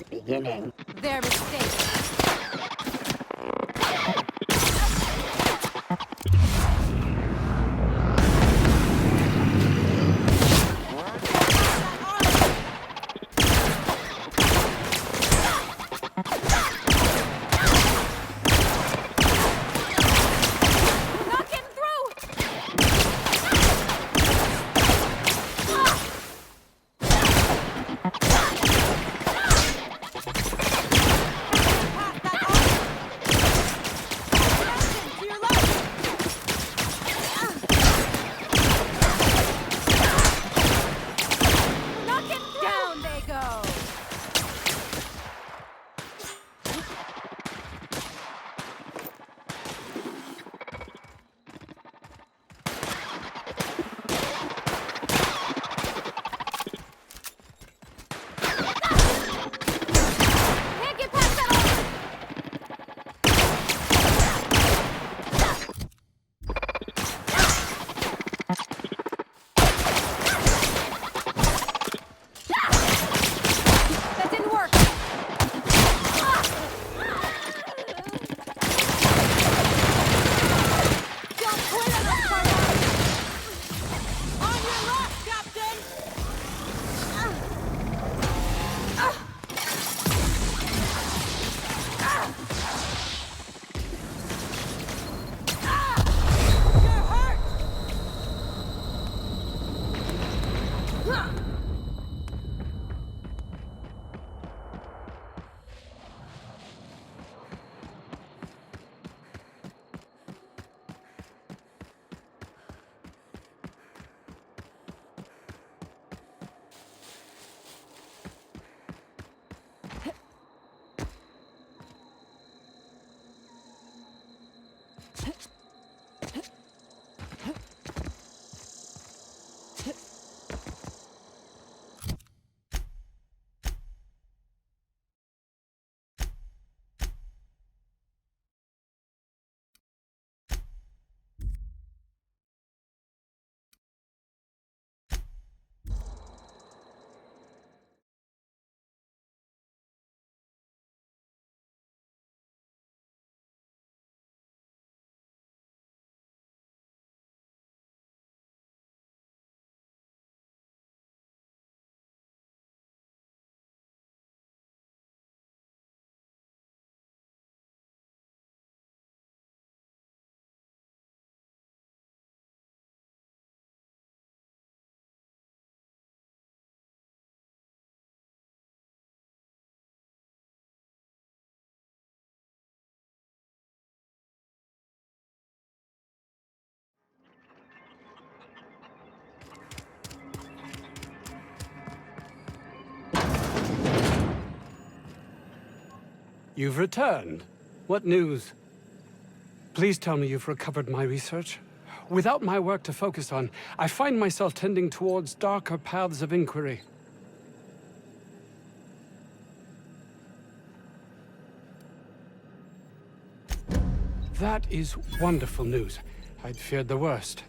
beginning. Their mistake. You've returned. What news? Please tell me you've recovered my research. Without my work to focus on, I find myself tending towards darker paths of inquiry. That is wonderful news. I'd feared the worst.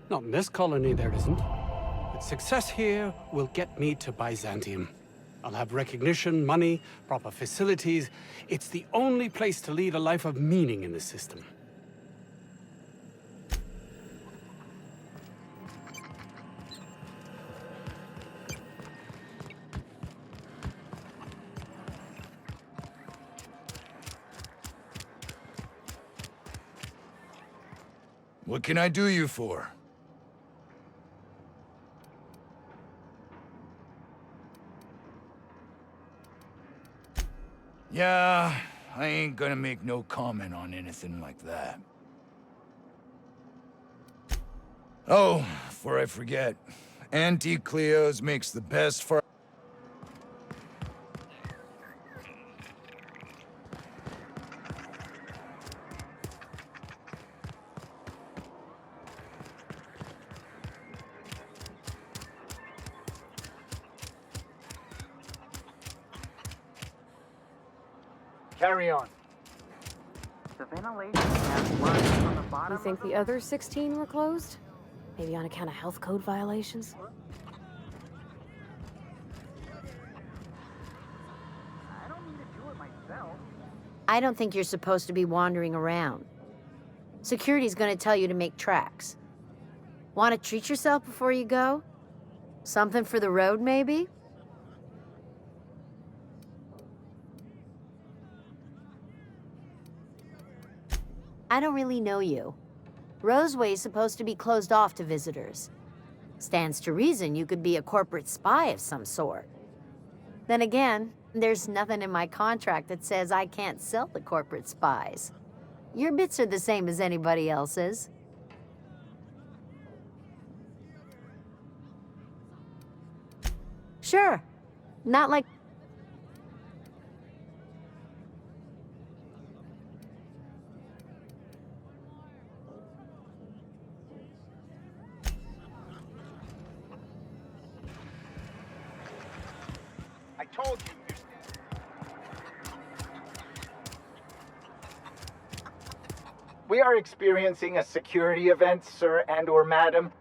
Not in this colony, there isn't. But success here will get me to Byzantium. I'll have recognition, money, proper facilities. It's the only place to lead a life of meaning in the system. What can I do you for? Yeah, I ain't gonna make no comment on anything like that. Oh, before I forget, Auntie Cleo's makes the best for... Carry on. The ventilation has worked from the bottom. You think the other 16 were closed? Maybe on account of health code violations? I don't need to do it myself. I don't think you're supposed to be wandering around. Security's gonna tell you to make tracks. Want to treat yourself before you go? Something for the road, maybe? I don't really know you. Roseway's supposed to be closed off to visitors. Stands to reason you could be a corporate spy of some sort. Then again, there's nothing in my contract that says I can't sell to corporate spies. Your bits are the same as anybody else's. Sure. Not like... I told you. We are experiencing a security event, sir and/or madam.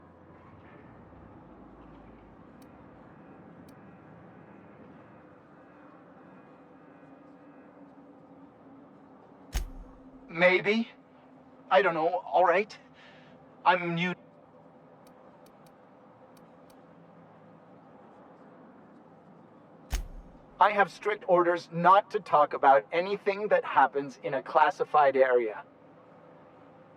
Maybe. I don't know. All right. I'm new. I have strict orders not to talk about anything that happens in a classified area.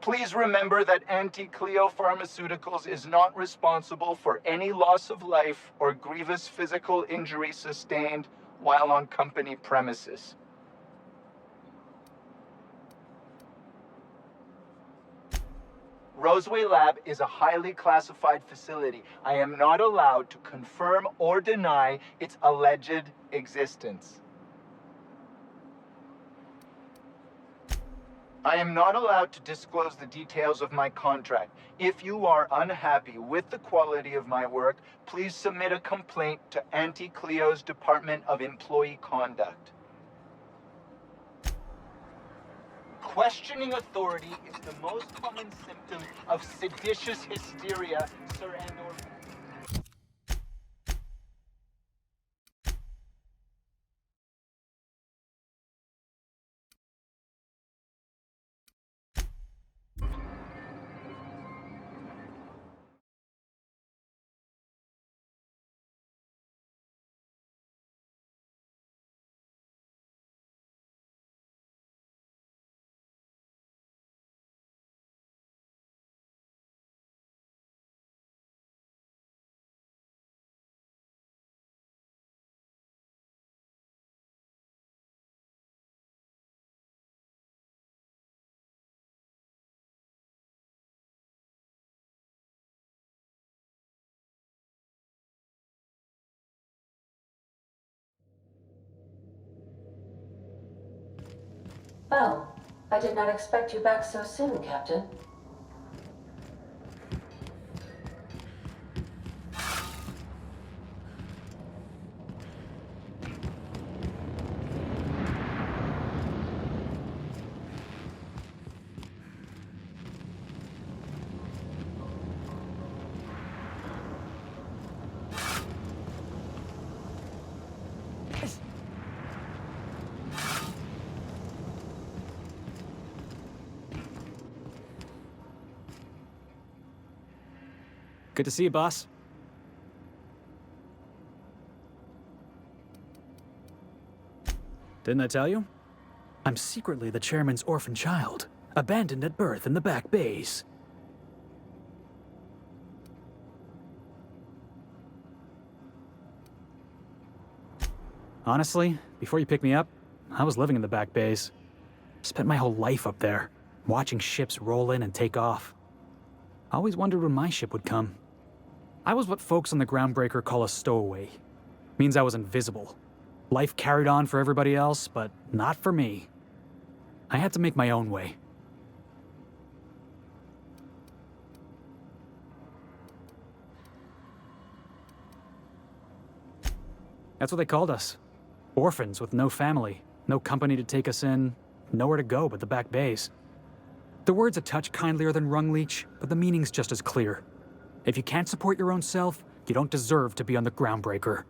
Please remember that Anti-Cleo Pharmaceuticals is not responsible for any loss of life or grievous physical injury sustained while on company premises. Roseway Lab is a highly classified facility. I am not allowed to confirm or deny its alleged existence. I am not allowed to disclose the details of my contract. If you are unhappy with the quality of my work, please submit a complaint to Anti-Cleo's Department of Employee Conduct. Questioning authority is the most common symptom of seditious hysteria, sir and/or... Well, I did not expect you back so soon, Captain. Good to see you, boss. Didn't I tell you? I'm secretly the chairman's orphan child, abandoned at birth in the back bays. Honestly, before you picked me up, I was living in the back bays. Spent my whole life up there, watching ships roll in and take off. I always wondered when my ship would come. I was what folks on the Groundbreaker call a stowaway. Means I was invisible. Life carried on for everybody else, but not for me. I had to make my own way. That's what they called us. Orphans with no family, No company to take us in, nowhere to go but the back bays. The word's a touch kindlier than Rung Leech, but the meaning's just as clear. If you can't support your own self, you don't deserve to be on the Groundbreaker.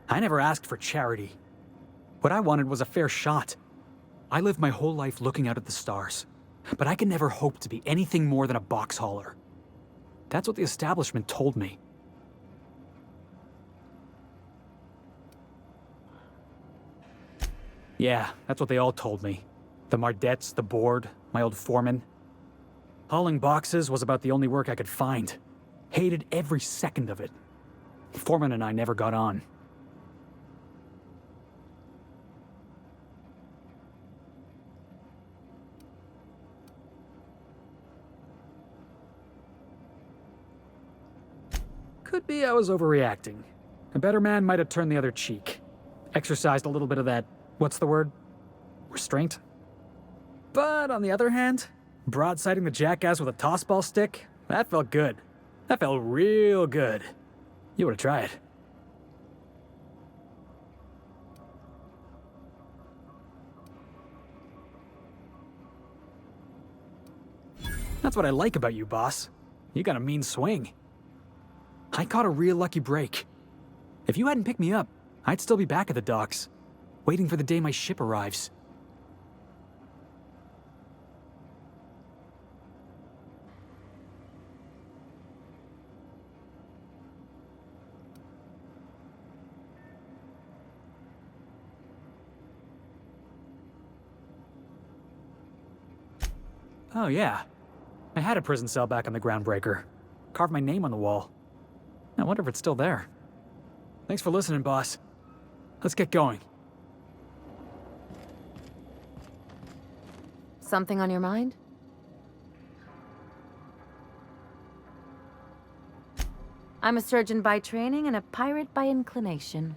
I never asked for charity. What I wanted was a fair shot. I lived my whole life looking out at the stars, but I could never hope to be anything more than a box hauler. That's what the establishment told me. Yeah, that's what they all told me. The Mardettes, the board, my old foreman. Hauling boxes was about the only work I could find. Hated every second of it. Foreman and I never got on. Could be I was overreacting. A better man might have turned the other cheek. Exercised a little bit of that, what's the word? Restraint? But on the other hand, broadsiding the jackass with a tossball stick, that felt good. That felt real good. You ought to try it. That's what I like about you, boss. You got a mean swing. I caught a real lucky break. If you hadn't picked me up, I'd still be back at the docks, waiting for the day my ship arrives. Oh yeah, I had a prison cell back on the Groundbreaker. Carved my name on the wall. I wonder if it's still there. Thanks for listening, boss. Let's get going. Something on your mind? I'm a surgeon by training and a pirate by inclination.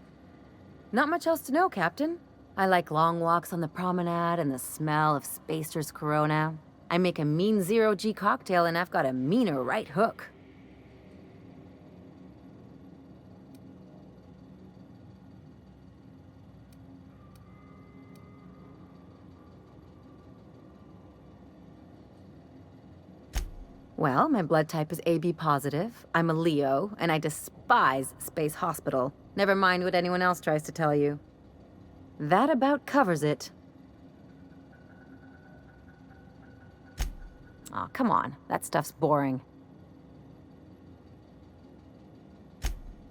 Not much else to know, Captain. I like long walks on the promenade and the smell of Spacer's Corona. I make a mean zero-G cocktail and I've got a meaner right hook. Well, my blood type is AB positive. I'm a Leo, and I despise Space Hospital. Never mind what anyone else tries to tell you. That about covers it. Aw, come on. That stuff's boring.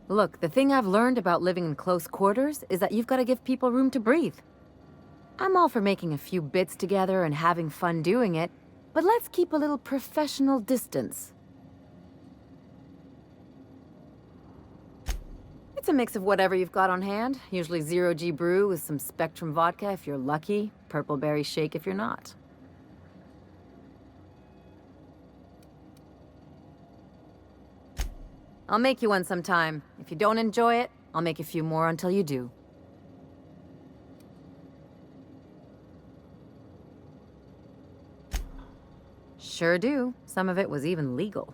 Look, the thing I've learned about living in close quarters is that you've got to give people room to breathe. I'm all for making a few bits together and having fun doing it, but let's keep a little professional distance. It's a mix of whatever you've got on hand. Usually zero-G brew with some Spectrum vodka if you're lucky, purple berry shake if you're not. I'll make you one sometime. If you don't enjoy it, I'll make a few more until you do. Sure do. Some of it was even legal.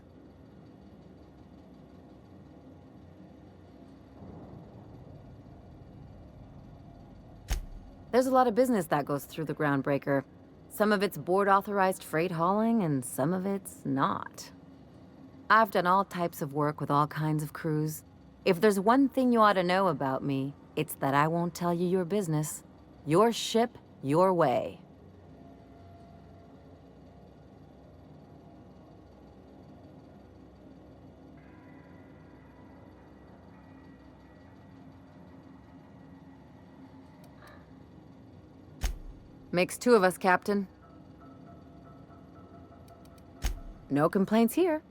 There's a lot of business that goes through the Groundbreaker. Some of it's board-authorized freight hauling, and some of it's not. I've done all types of work with all kinds of crews. If there's one thing you ought to know about me, it's that I won't tell you your business. Your ship, your way. Makes two of us, Captain. No complaints here.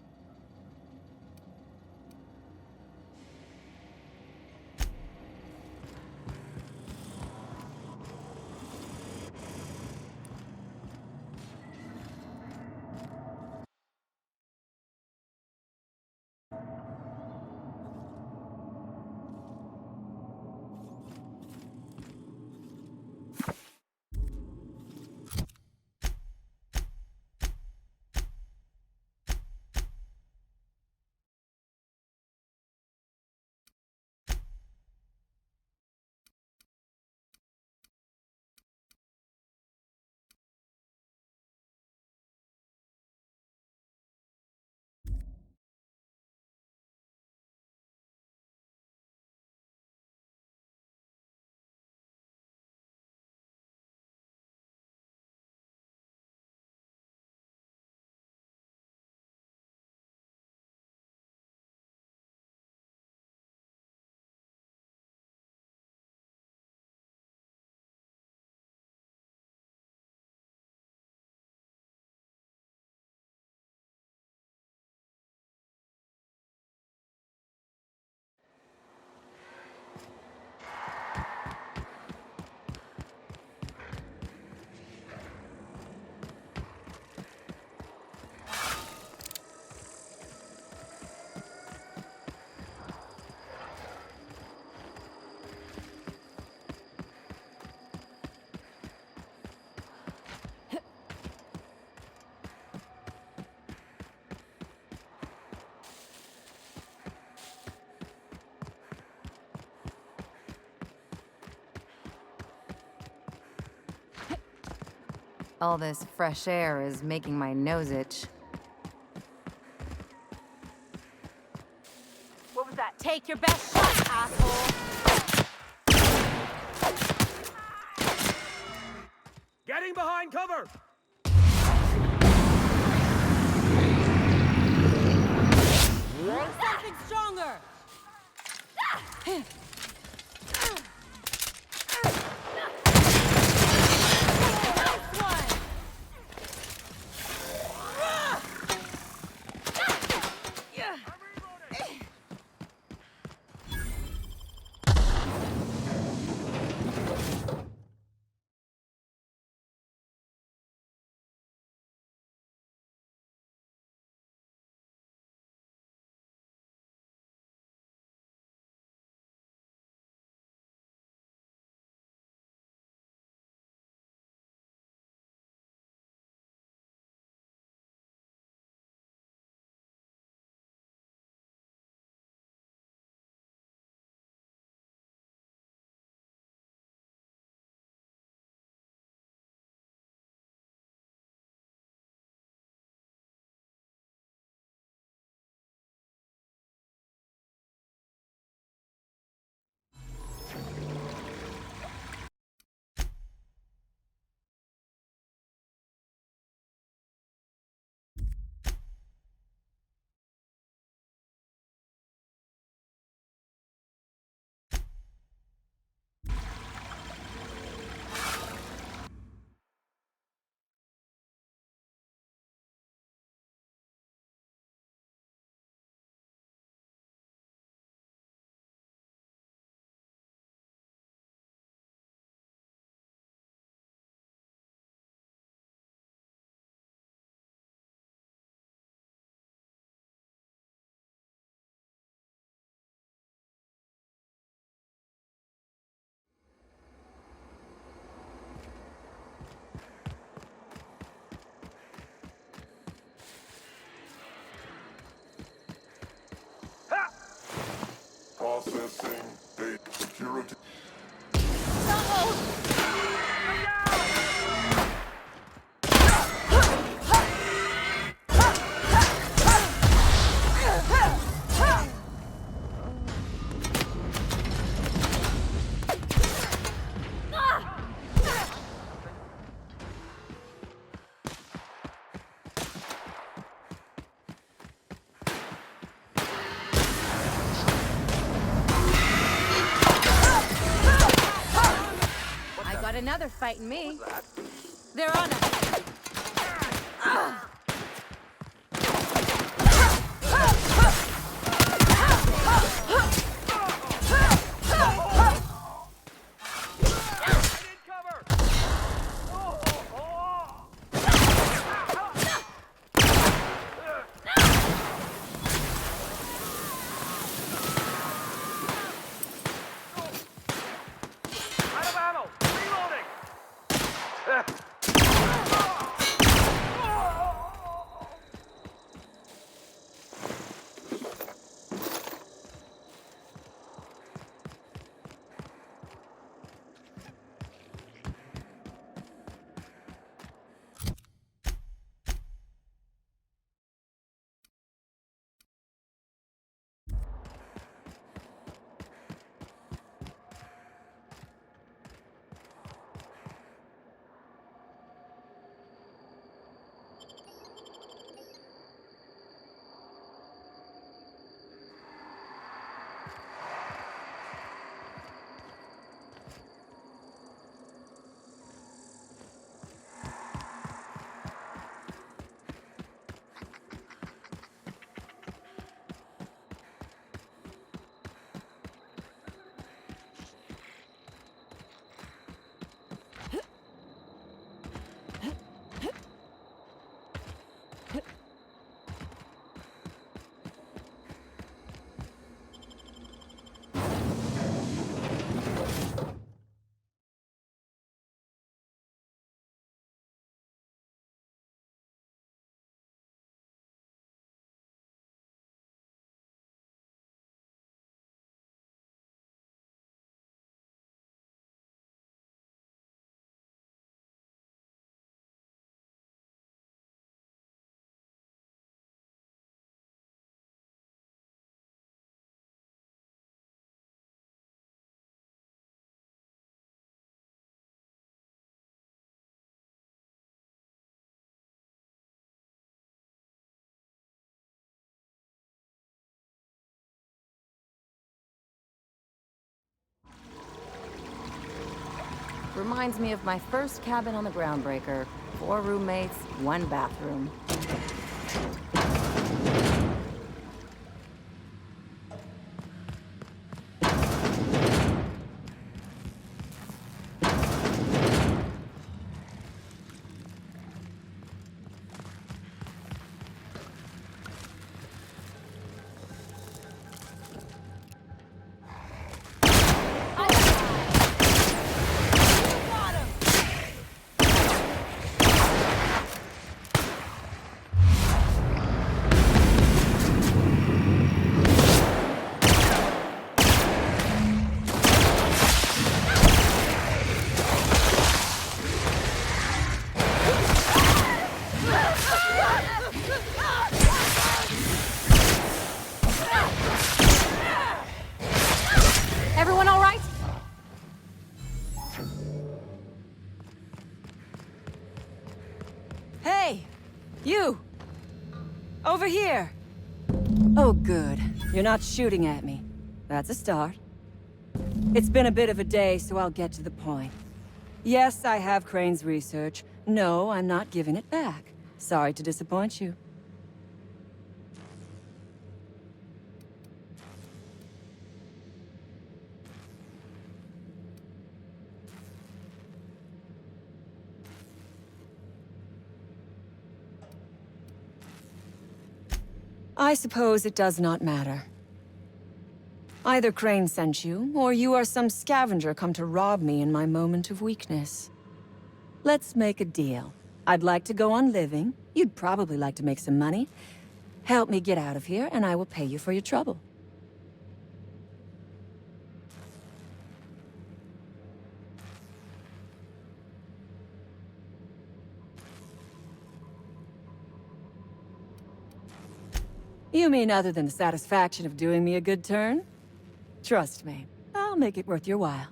All this fresh air is making my nose itch. What was that? Take your best shot, asshole! Getting behind cover! Something stronger! Processing data security. Got another fighting me. They're on us. Out of ammo! Reloading! Reminds me of my first cabin on the Groundbreaker. 4 roommates, 1 bathroom. Everyone all right? Hey! You! Over here! Oh, good. You're not shooting at me. That's a start. It's been a bit of a day, so I'll get to the point. Yes, I have Crane's research. No, I'm not giving it back. Sorry to disappoint you. I suppose it does not matter. Either Crane sent you, or you are some scavenger come to rob me in my moment of weakness. Let's make a deal. I'd like to go on living. You'd probably like to make some money. Help me get out of here, and I will pay you for your trouble. You mean other than the satisfaction of doing me a good turn? Trust me, I'll make it worth your while.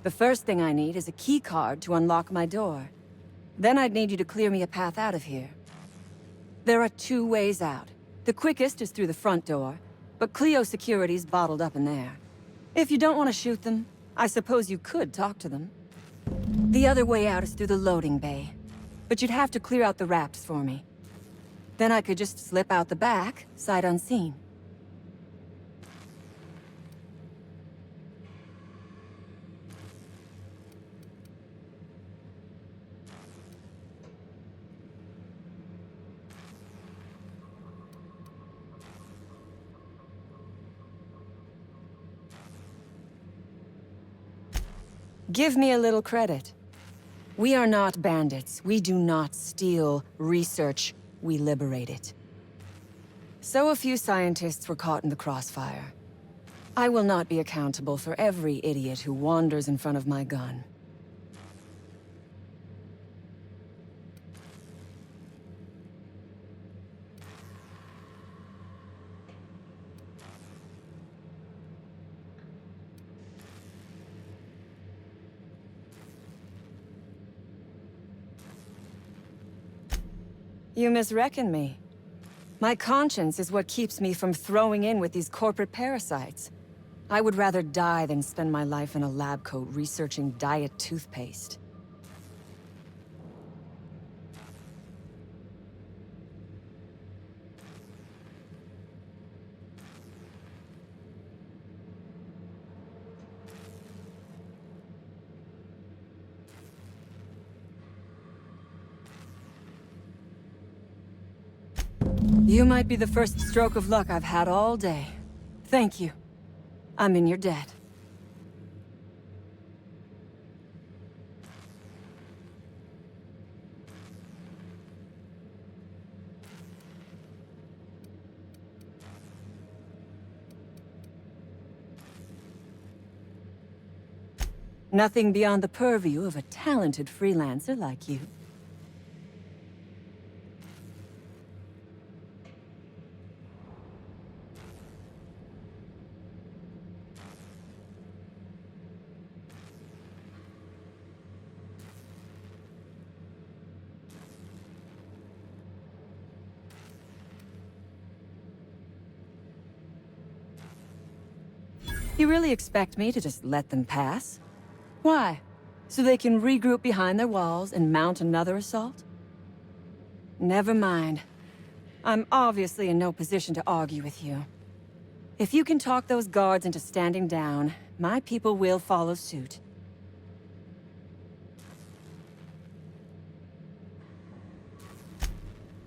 The first thing I need is a key card to unlock my door. Then I'd need you to clear me a path out of here. There are 2 ways out. The quickest is through the front door, but Clio security's bottled up in there. If you don't want to shoot them, I suppose you could talk to them. The other way out is through the loading bay, but you'd have to clear out the wraps for me. Then I could just slip out the back, sight unseen. Give me a little credit. We are not bandits. We do not steal research. We liberate it. So a few scientists were caught in the crossfire. I will not be accountable for every idiot who wanders in front of my gun. You misreckon me. My conscience is what keeps me from throwing in with these corporate parasites. I would rather die than spend my life in a lab coat researching diet toothpaste. You might be the first stroke of luck I've had all day. Thank you. I'm in your debt. Nothing beyond the purview of a talented freelancer like you. You really expect me to just let them pass? Why? So they can regroup behind their walls and mount another assault? Never mind. I'm obviously in no position to argue with you. If you can talk those guards into standing down, my people will follow suit.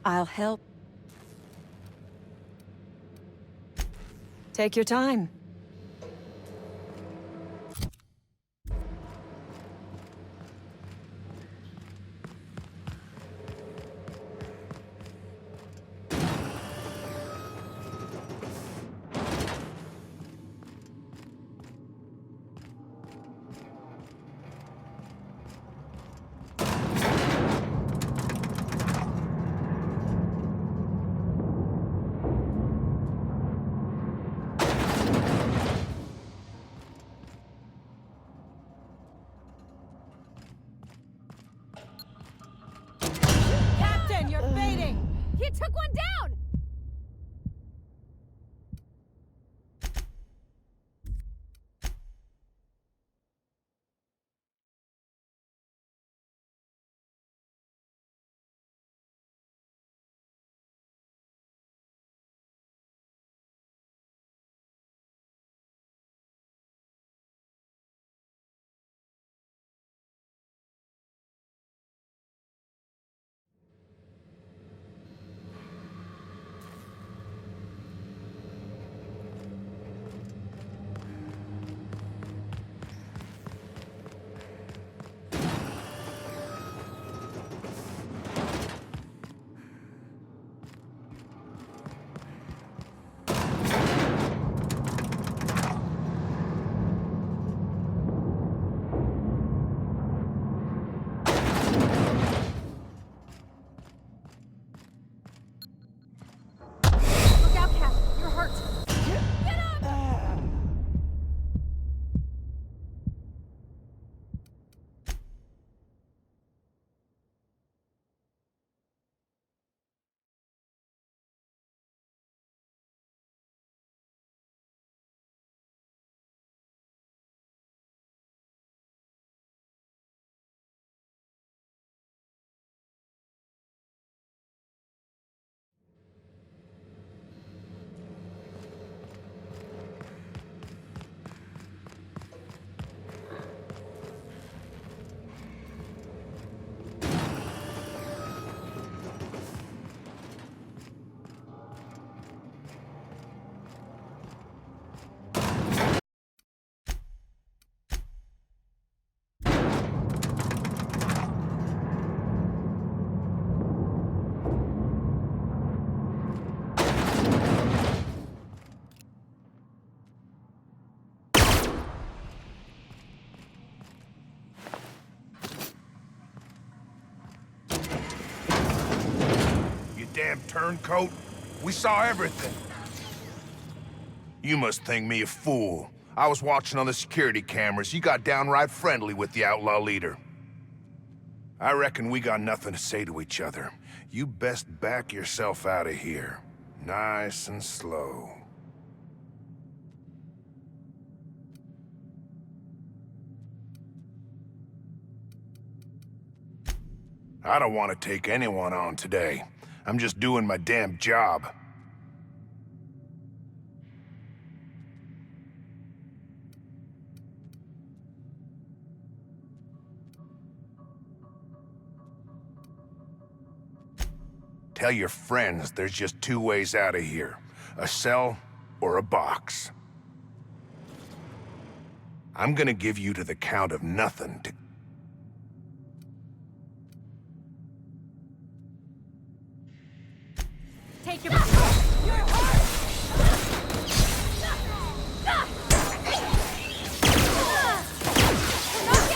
I'll help. Take your time. He took one down! Damn turncoat. We saw everything. You must think me a fool. I was watching on the security cameras. You got downright friendly with the outlaw leader. I reckon we got nothing to say to each other. You best back yourself out of here. Nice and slow. I don't want to take anyone on today. I'm just doing my damn job. Tell your friends there's just two ways out of here. A cell or a box. I'm gonna give you to the count of nothing to... Take your... You're hurt! We're not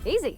Easy.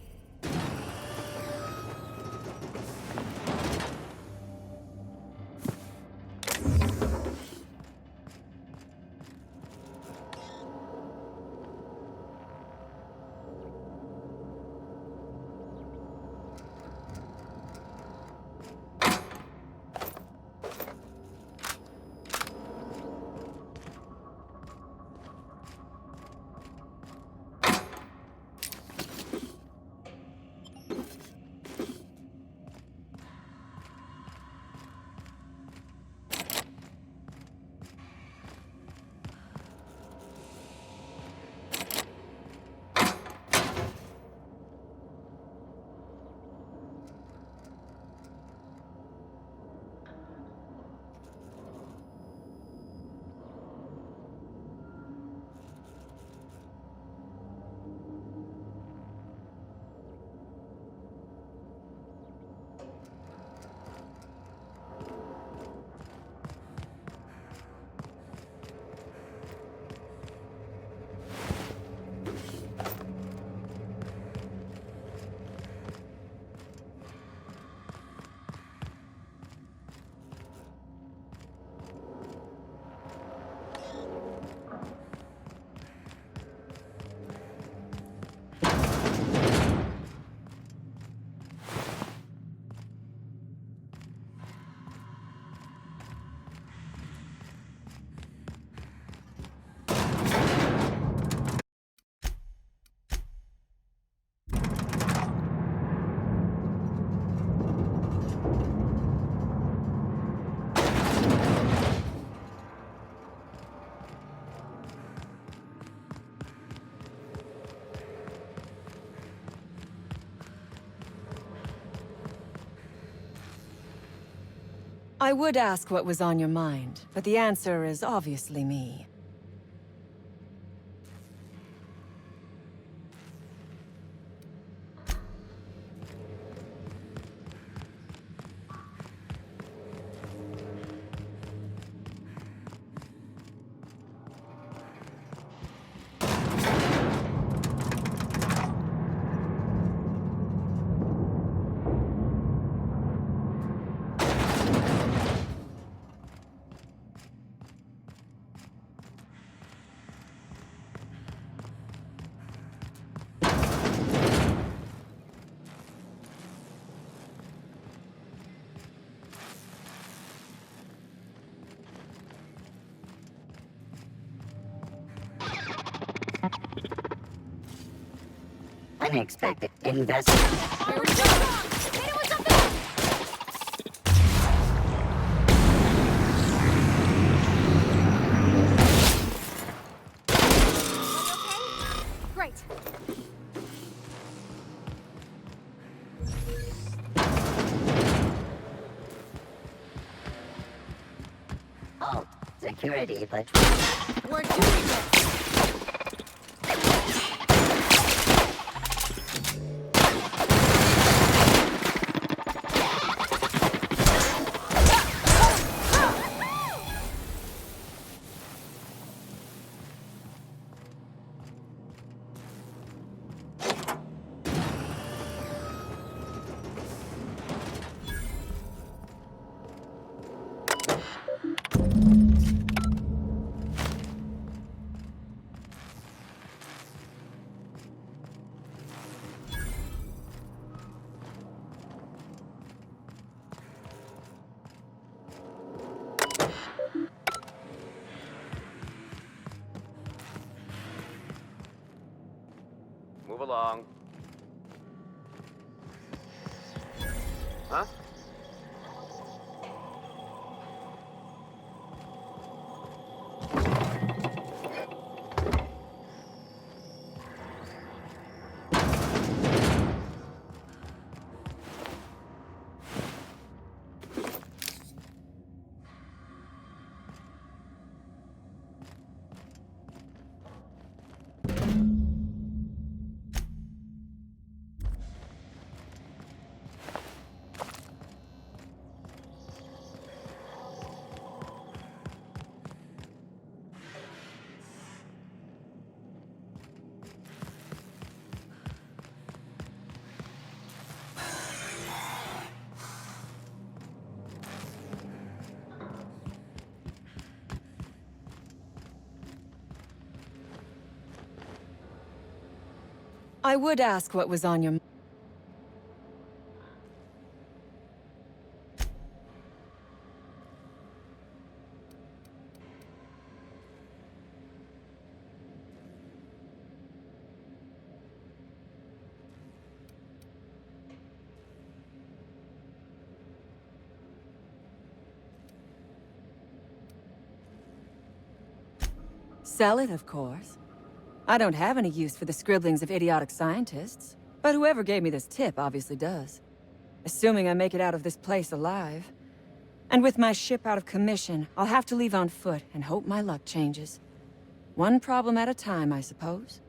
I would ask what was on your mind, but the answer is obviously me. Unexpected investment. Great. Halt. Security, but We're doing this. Move along. Huh? I would ask what was on your... Sell it, of course. I don't have any use for the scribblings of idiotic scientists, but whoever gave me this tip obviously does. Assuming I make it out of this place alive. And with my ship out of commission, I'll have to leave on foot and hope my luck changes. One problem at a time, I suppose.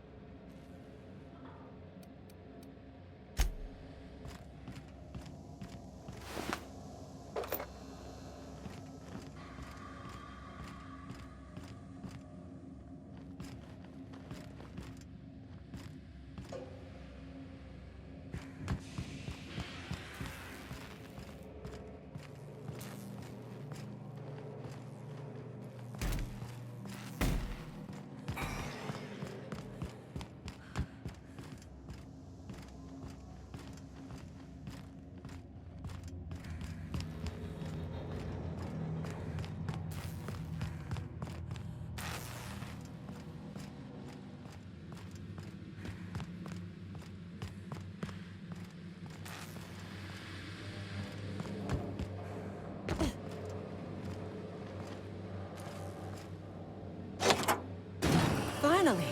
Finally.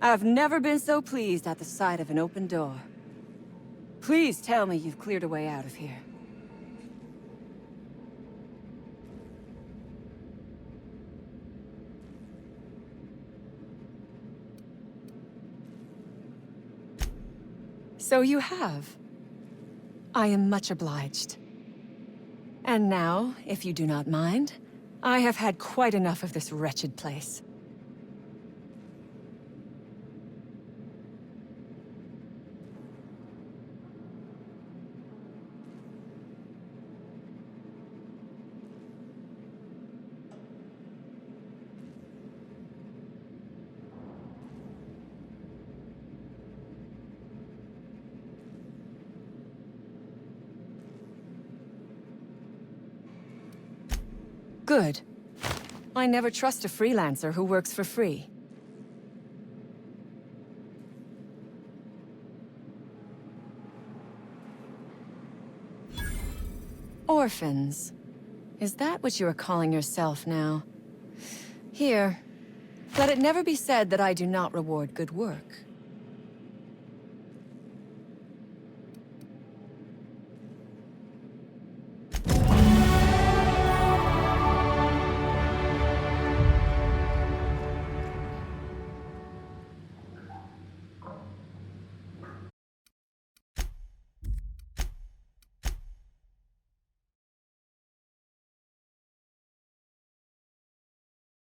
I've never been so pleased at the sight of an open door. Please tell me you've cleared a way out of here. So you have. I am much obliged. And now, if you do not mind, I have had quite enough of this wretched place. Good. I never trust a freelancer who works for free. Orphans. Is that what you are calling yourself now? Here. Let it never be said that I do not reward good work.